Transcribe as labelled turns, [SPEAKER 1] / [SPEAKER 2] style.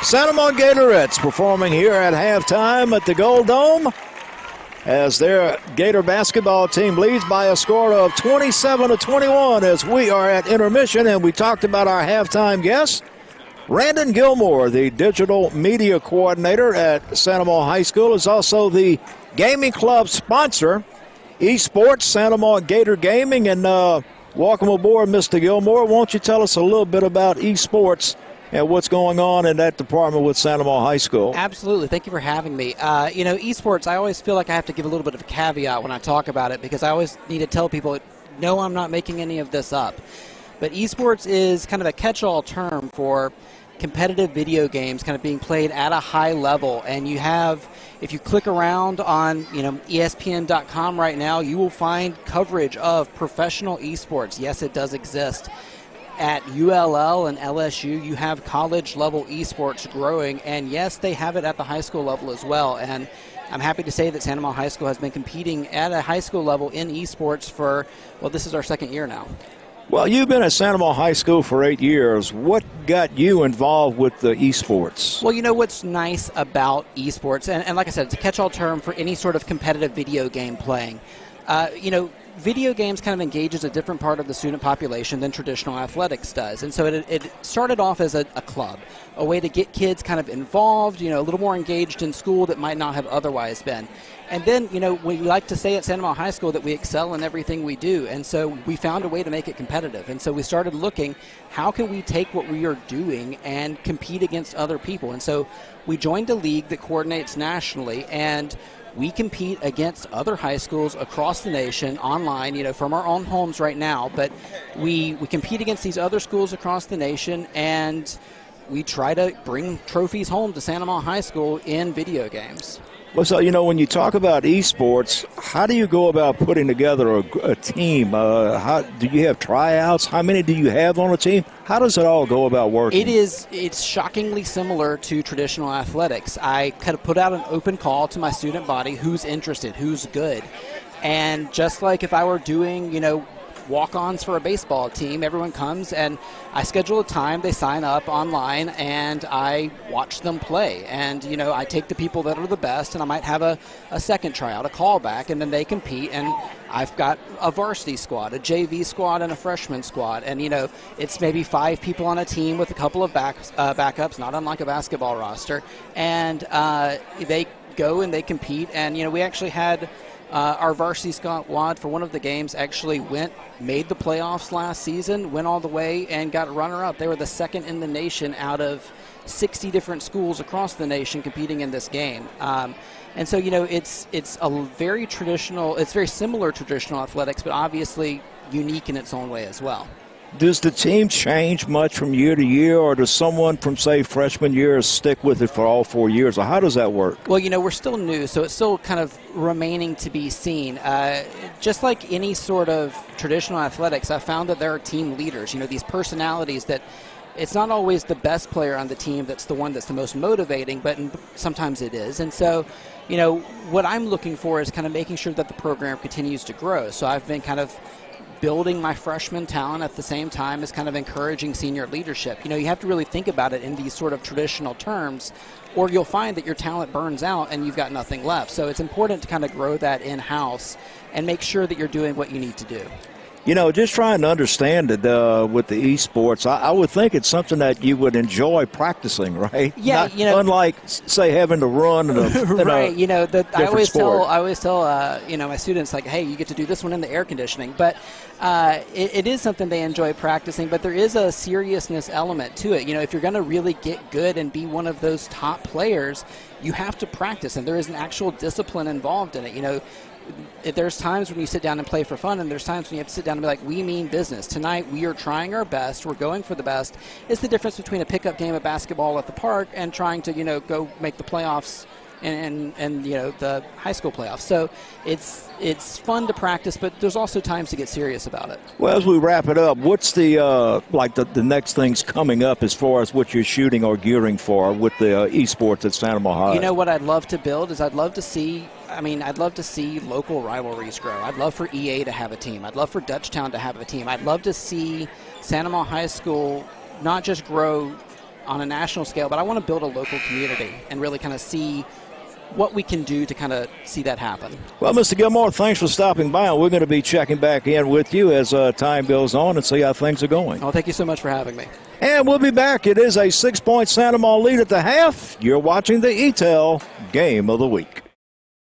[SPEAKER 1] Santa Monica Gatorettes performing here at halftime at the Gold Dome as their Gator basketball team leads by a score of 27-21 as we are at intermission. And we talked about our halftime guest, Brandon Gilmore, the digital media coordinator at Santa Monica High School, is also the gaming club sponsor, Esports, Santa Monica Gator Gaming. And welcome aboard, Mr. Gilmore. Won't you tell us a little bit about esports and what's going on in that department with Santa Monica High School?
[SPEAKER 2] Absolutely. Thank you for having me. Esports, I always feel like I have to give a little bit of a caveat when I talk about it because I always need to tell people, no, I'm not making any of this up. But esports is kind of a catch-all term for competitive video games kind of being played at a high level. And you have, if you click around on ESPN.com right now, you will find coverage of professional esports. Yes, it does exist. At ULL and LSU, you have college-level esports growing, and yes, they have it at the high school level as well. And I'm happy to say that Santa Monica High School has been competing at a high school level in esports for, well, this is our second year now.
[SPEAKER 1] Well, you've been at Santa Monica High School for 8 years. What got you involved with the esports?
[SPEAKER 2] Well, you know what's nice about esports, and like I said, it's a catch-all term for any sort of competitive video game playing. Video games kind of engages a different part of the student population than traditional athletics does. And so it started off as a club, a way to get kids kind of involved, a little more engaged in school that might not have otherwise been. And then, we like to say at Santa Monica High School that we excel in everything we do. And so we found a way to make it competitive. And so we started looking, how can we take what we are doing and compete against other people? And so we joined a league that coordinates nationally, and we compete against other high schools across the nation online, from our own homes right now. But we compete against these other schools across the nation, and we try to bring trophies home to Santa Monica High School in video games.
[SPEAKER 1] Well, so, when you talk about esports, how do you go about putting together a team? How do you have tryouts? How many do you have on a team? How does it all go about working?
[SPEAKER 2] It's shockingly similar to traditional athletics. I kind of put out an open call to my student body, who's interested, who's good. And just like if I were doing, walk-ons for a baseball team, everyone comes and I schedule a time, they sign up online, and I watch them play. And, I take the people that are the best, and I might have a second tryout, a callback, and then they compete. And I've got a varsity squad, a JV squad, and a freshman squad. And, it's maybe 5 people on a team with a couple of backups, not unlike a basketball roster. And they go and they compete. And, we actually had our varsity squad for one of the games actually made the playoffs last season, went all the way, and got runner-up. They were the second in the nation out of 60 different schools across the nation competing in this game. And so, it's a very traditional, it's very similar to traditional athletics, but obviously unique in its own way as well.
[SPEAKER 1] Does the team change much from year to year, or does someone from, say, freshman year stick with it for all 4 years, or how does that work?
[SPEAKER 2] Well, we're still new, so it's still kind of remaining to be seen. Just like any sort of traditional athletics, I found that there are team leaders, these personalities that it's not always the best player on the team that's the one that's the most motivating, but sometimes it is. And so, what I'm looking for is kind of making sure that the program continues to grow. So I've been kind of building my freshman talent at the same time as kind of encouraging senior leadership. You have to really think about it in these sort of traditional terms, or you'll find that your talent burns out and you've got nothing left. So it's important to kind of grow that in-house and make sure that you're doing what you need to do.
[SPEAKER 1] Just trying to understand it with the esports, I would think it's something that you would enjoy practicing, right?
[SPEAKER 2] Yeah,
[SPEAKER 1] unlike, say, having to run in
[SPEAKER 2] right. I always
[SPEAKER 1] sport.
[SPEAKER 2] tell my students, like, hey, you get to do this one in the air conditioning. But it is something they enjoy practicing, but there is a seriousness element to it. If you're going to really get good and be one of those top players, you have to practice, and there is an actual discipline involved in it. There's times when you sit down and play for fun, and there's times when you have to sit down and be like, we mean business. Tonight we are trying our best. We're going for the best. It's the difference between a pickup game of basketball at the park and trying to, go make the playoffs and the high school playoffs. So it's fun to practice, but there's also times to get serious about it.
[SPEAKER 1] Well, as we wrap it up, what's the the next things coming up as far as what you're shooting or gearing for with the esports at Santa Monica High?
[SPEAKER 2] What I'd love to build is I'd love to see local rivalries grow. I'd love for EA to have a team. I'd love for Dutchtown to have a team. I'd love to see Santa Monica High School not just grow on a national scale, but I want to build a local community and really kind of see what we can do to kind of see that happen.
[SPEAKER 1] Well, Mr. Gilmore, thanks for stopping by. We're going to be checking back in with you as time goes on and see how things are going.
[SPEAKER 2] Oh, thank you so much for having me.
[SPEAKER 1] And we'll be back. It is a 6-point Santa Maria lead at the half. You're watching the EATEL Game of the Week.